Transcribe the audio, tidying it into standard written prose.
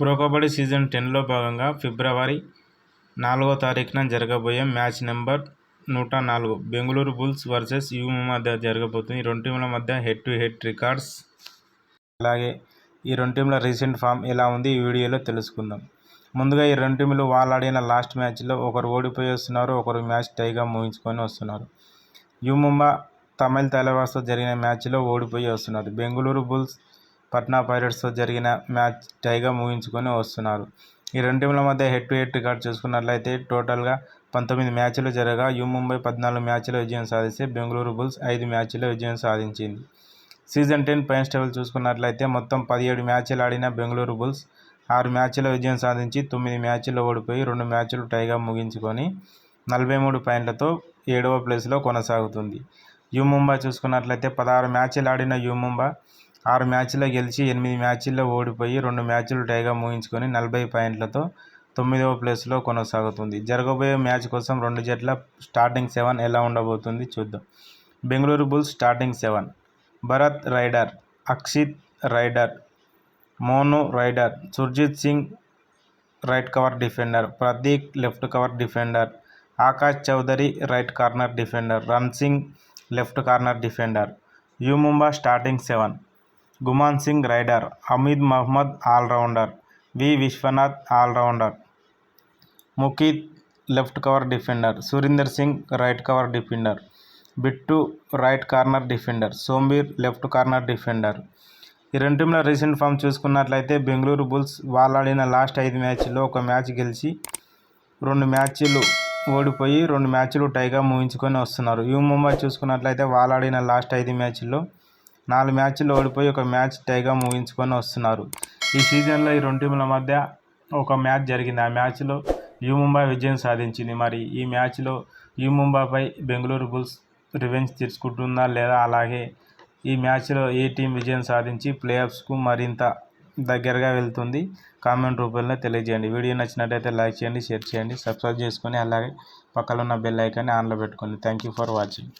Pro kabaddi season 10లో భాగంగా ఫిబ్రవరి 4వ తారీఖున జరగబోయే match number 104 Bengaluru Bulls versus యుమా మధ్య జరగబోతుంది. ఈ రెండు టీంల మధ్య హెడ్ టు హెడ్ రికార్డ్స్, అలాగే ఈ రెండు టీంల రీసెంట్ ఫామ్ ఎలా ఉంది ఈ వీడియోలో తెలుసుకుందాం. ముందుగా ఈ రెండు టీంలు వాళ్ళు ఆడిన లాస్ట్ మ్యాచ్లో ఒకరు ఓడిపోయి వస్తున్నారు, ఒకరు మ్యాచ్ టైగా ముగించుకొని వస్తున్నారు. యుమా తమిళ తలవార్స్తో జరిగిన మ్యాచ్లో ఓడిపోయి వస్తున్నారు. బెంగళూరు బుల్స్ పట్నా పైరేట్స్తో జరిగిన మ్యాచ్ టైగా ముగించుకొని వస్తున్నారు. ఈ రెండు టీంల మధ్య హెడ్ టు హెడ్ రికార్డ్ చూసుకున్నట్లయితే టోటల్గా 19 మ్యాచ్లు జరగా యుమా 14 మ్యాచ్లో విజయం సాధిస్తే బెంగళూరు బుల్స్ 5 మ్యాచ్లో విజయం సాధించింది. సీజన్ 10 పాయింట్స్ టేబుల్ చూసుకున్నట్లయితే మొత్తం 17 మ్యాచ్లు ఆడిన బెంగళూరు బుల్స్ 6 మ్యాచ్లో విజయం సాధించి 9 మ్యాచ్ల్లో ఓడిపోయి 2 మ్యాచ్లు టైగా ముగించుకొని 43 పాయింట్లతో 7వ ప్లేస్లో కొనసాగుతుంది. యుమా చూసుకున్నట్లయితే 16 మ్యాచ్లు ఆడిన యుమా 6 మ్యాచ్ల్లో గెలిచి 8 మ్యాచ్ల్లో ఓడిపోయి 2 మ్యాచ్లు టైగా ముగించుకొని 40 పాయింట్లతో 9వ ప్లేస్లో కొనసాగుతుంది. జరగబోయే మ్యాచ్ కోసం రెండు జట్ల స్టార్టింగ్ 7 ఎలా ఉండబోతుంది చూద్దాం. Bengaluru Bulls starting 7: Bharat raider, Akshit raider, Monu raider, Surjeet Singh right cover defender, Prateek left cover defender, Aakash Chaudhary right corner defender, Ran Singh left corner defender. యుమా starting 7: Guman Singh raider, Hamid Mohammad allrounder, V Vishwanath allrounder, Mukeet left cover defender, Surinder Singh right cover defender, Bittu right corner defender, Sombir left corner defender. ఈ రెండు టీంల recent form చూసుకున్నట్లయితే Bengaluru bulls వాళ్ళు ఆడిన last 5 మ్యాచ్ల్లో ఒక match గెలిచి 2 మ్యాచ్లు ఓడిపోయి 2 మ్యాచ్లు టైగా ముగించుకొని వస్తున్నారు. యుమా చూసుకున్నట్లయితే వాళ్ళు ఆడిన లాస్ట్ 5 మ్యాచ్ల్లో 4 మ్యాచ్లు ఓడిపోయి 1 మ్యాచ్ టైగా ముగించుకొని వస్తున్నారు. ఈ సీజన్లో ఈ రెండు టీంల మధ్య ఒక మ్యాచ్ జరిగింది. ఆ మ్యాచ్లో యుమా విజయం సాధించింది. మరి ఈ మ్యాచ్లో యుమాపై బెంగళూరు బుల్స్ రివెంజ్ తీర్చుకుంటుందా లేదా, అలాగే ఈ మ్యాచ్లో ఏ టీం విజయం సాధించి ప్లేఆఫ్స్కు మరింత దగ్గరగా వెళ్తుంది? కామెంట్ రూపంలో తెలియజేయండి. వీడియో నచ్చినట్లయితే లైక్ చేయండి, షేర్ చేయండి, సబ్స్క్రైబ్ చేసుకొని అలాగే పక్కన ఉన్న బెల్ ఐకాన్ని ఆన్లో పెట్టుకోండి. Thank you for watching.